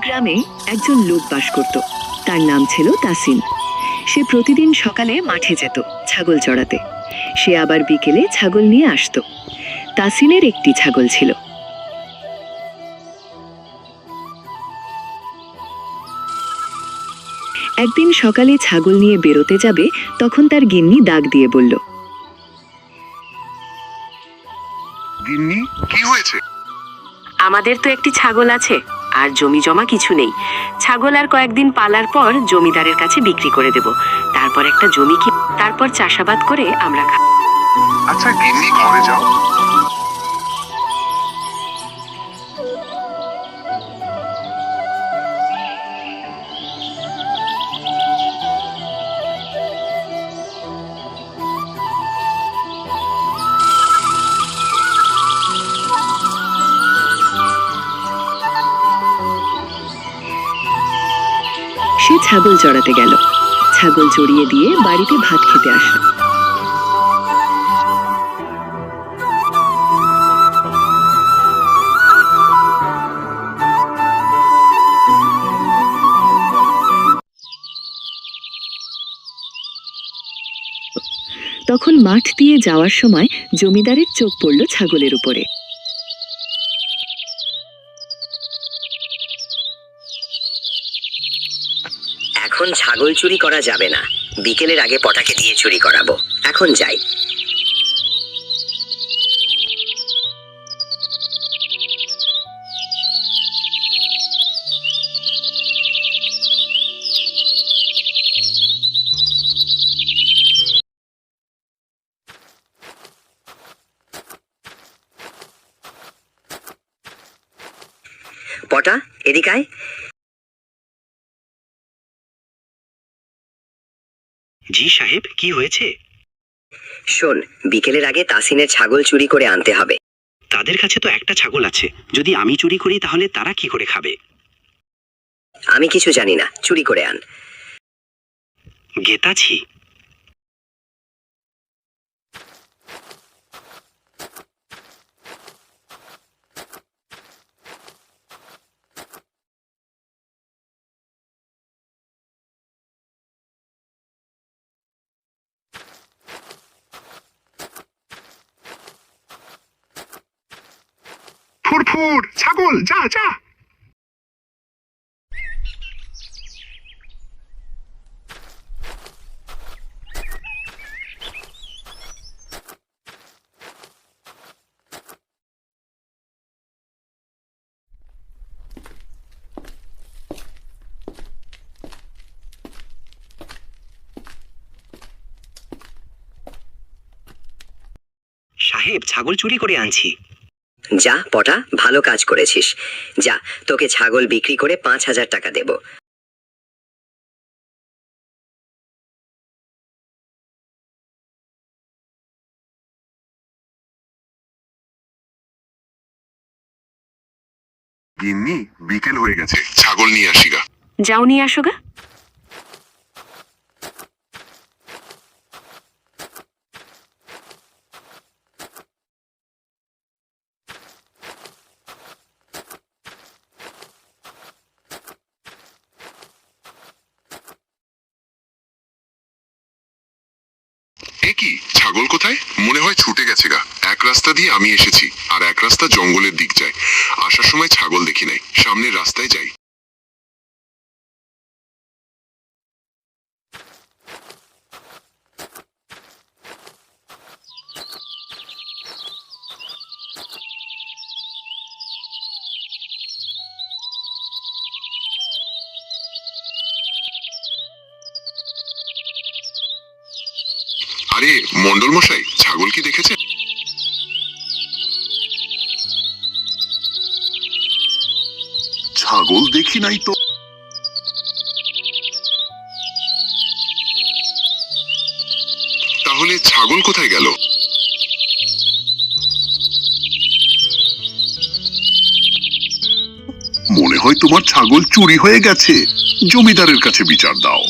গ্রামে একজন লোক বাস করত। তার নাম ছিল তাসিন। সে প্রতিদিন সকালে মাঠে যেত ছাগল চড়াতে। সে আবার বিকেলে ছাগল নিয়ে আসতো। তাসিনের একটি ছাগল ছিল। একদিন সকালে ছাগল নিয়ে বেরোতে যাবে, তখন তার গিন্নি ডাক দিয়ে বলল, গিন্নি, কি হয়েছে? আমাদের তো একটি ছাগল আছে, আর জমি জমা কিছু নেই। ছাগল আর কয়েকদিন পালার পর জমিদারের কাছে বিক্রি করে দেব। তারপর একটা জমি কি তারপর চাষাবাদ করে আমরা খাবো। আচ্ছা গিন্নি, ঘরে যাও। সে ছাগল চড়াতে গেল। ছাগল চড়িয়ে দিয়ে বাড়িতে ভাত খেতে আসলো। তখন মাঠ দিয়ে যাওয়ার সময় জমিদারের চোখ পড়ল ছাগলের উপরে। এখন ছাগল চুরি করা যাবে না, বিকেলের আগে পটাকে দিয়ে চুরি করাবো। এখন যাই। পটা, এদিকে আয়। জি সাহেব, কি হয়েছে? শোন, বিকেলের আগে তাসিনের ছাগল চুরি করে আনতে হবে। তাদের কাছে তো একটা ছাগল আছে, যদি আমি চুরি করি তাহলে তারা কি করে খাবে? আমি কিছু জানি না, চুরি করে আন। গেতাছি। ফুরফুর, ছাগল, যা যা। সাহেব, ছাগল চুরি করে আনছি। যা পটা, ভালো কাজ করেছিস। যা, তোকে ছাগল বিক্রি করে 5,000 টাকা দেব। গিন্নি, বিকেল হয়ে গেছে, ছাগল নিয়ে আসি গা। যাও নিয়ে আসো গা। এ কি, ছাগল কোথায়? মনে হয় ছুটে গেছে গা। এক রাস্তা দিয়ে আমি এসেছি, আর এক রাস্তা জঙ্গলের দিক যায়। আসার সময় ছাগল দেখি নাই, সামনের রাস্তায় যাই। আরে মন্ডল মশাই, ছাগল কি দেখেছেন? ছাগল দেখি নাই তো। তাহলে ছাগল কোথায় গেল? মনে হয় তোমার ছাগল চুরি হয়ে গেছে। জমিদারের কাছে বিচার দাও।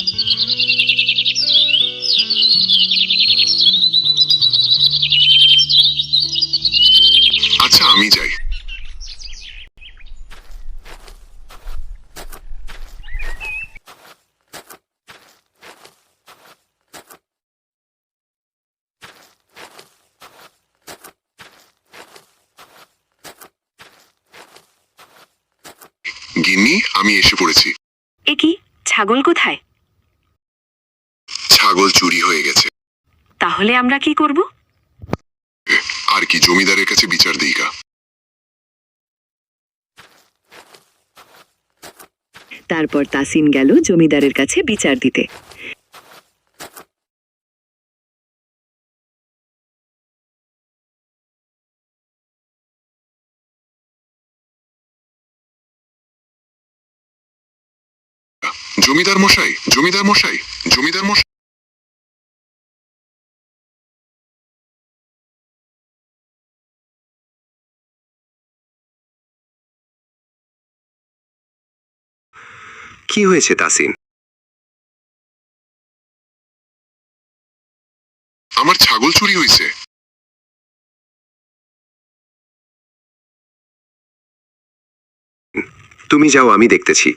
আচ্ছা, আমি যাই। গিন্নি, আমি এসে পড়েছি। এ কি, ছাগল কোথায়? ছাগল চুরি হয়ে গেছে। তাহলে আমরা কি করব? আর কি, জমিদারের কাছে বিচার দিই গা। তারপর তাসিন গেল জমিদারের কাছে বিচার দিতে। জমিদার মশাই, জমিদার মশাই, জমিদার মশাই। কি হয়েছে তাসিন? আমার ছাগল চুরি হয়েছে। তুমি যাও, আমি দেখতেছি।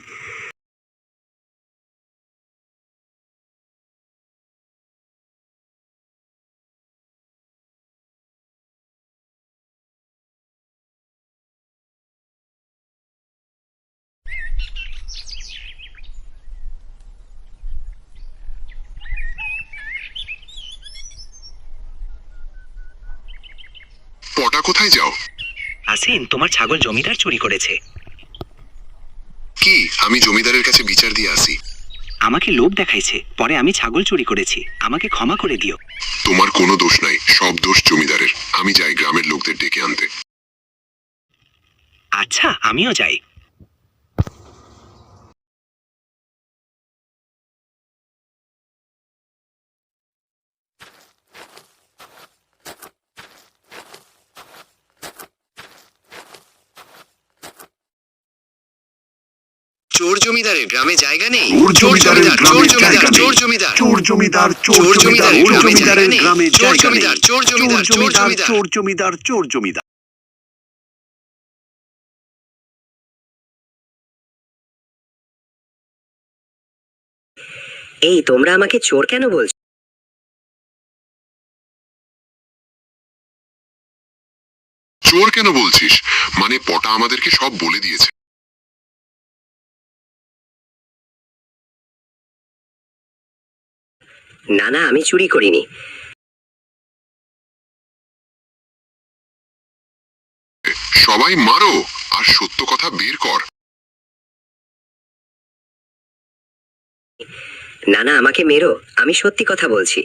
পটা, কোথায় যাও? তাসিন, তোমার ছাগল জমিদার চুরি করেছে। কি, আমি জমিদারের কাছে বিচার দিয়ে আসি। আমাকে লোভ দেখাইছে, পরে আমি ছাগল চুরি করেছি, আমাকে ক্ষমা করে দিও। তোমার কোনো দোষ নাই, সব দোষ জমিদারের। আমি যাই গ্রামের লোকদের ডেকে আনতে। আচ্ছা, আমিও যাই। চোর জমিদারের গ্রামে জায়গা নেই। চোর জমিদার, চোর জমিদার, চোর জমিদার, চোর জমিদার, চোর জমিদার, চোর জমিদারের গ্রামে জায়গা নেই। চোর জমিদার, চোর জমিদার, চোর জমিদার, চোর জমিদার। এই, তোমরা আমাকে চোর কেন বলছো? চোর কেন বলছিস? মানে পটা আমাদেরকে সব বলে দিয়েছে। না না, আমি চুরি করিনি। সবাই মারো আর সত্য কথা বের কর। না না, আমাকে মেরো, আমি সত্যি কথা বলছি।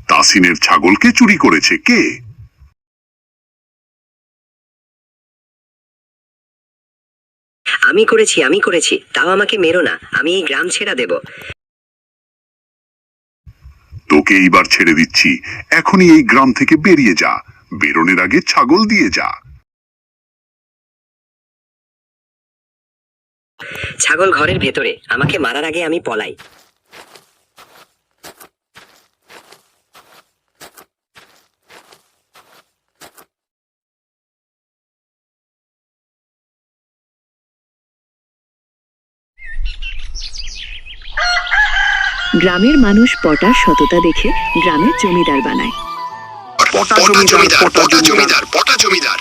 তাসিনের ছাগলকে চুরি করেছে কে? আমি করেছি, তাও আমাকে মেরো না, আমি এই গ্রাম ছেড়ে দেব। তোকে এইবার ছেড়ে দিচ্ছি, এখনই এই গ্রাম থেকে বেরিয়ে যা। বেরোনোর আগে ছাগল দিয়ে যা। ছাগল ঘরের ভেতরে, আমাকে মারার আগে আমি পলাই। গ্রামের মানুষ পটার সততা দেখে গ্রামের জমিদার বানায়। পটা জমিদার, পটা জমিদার, পটা জমিদার।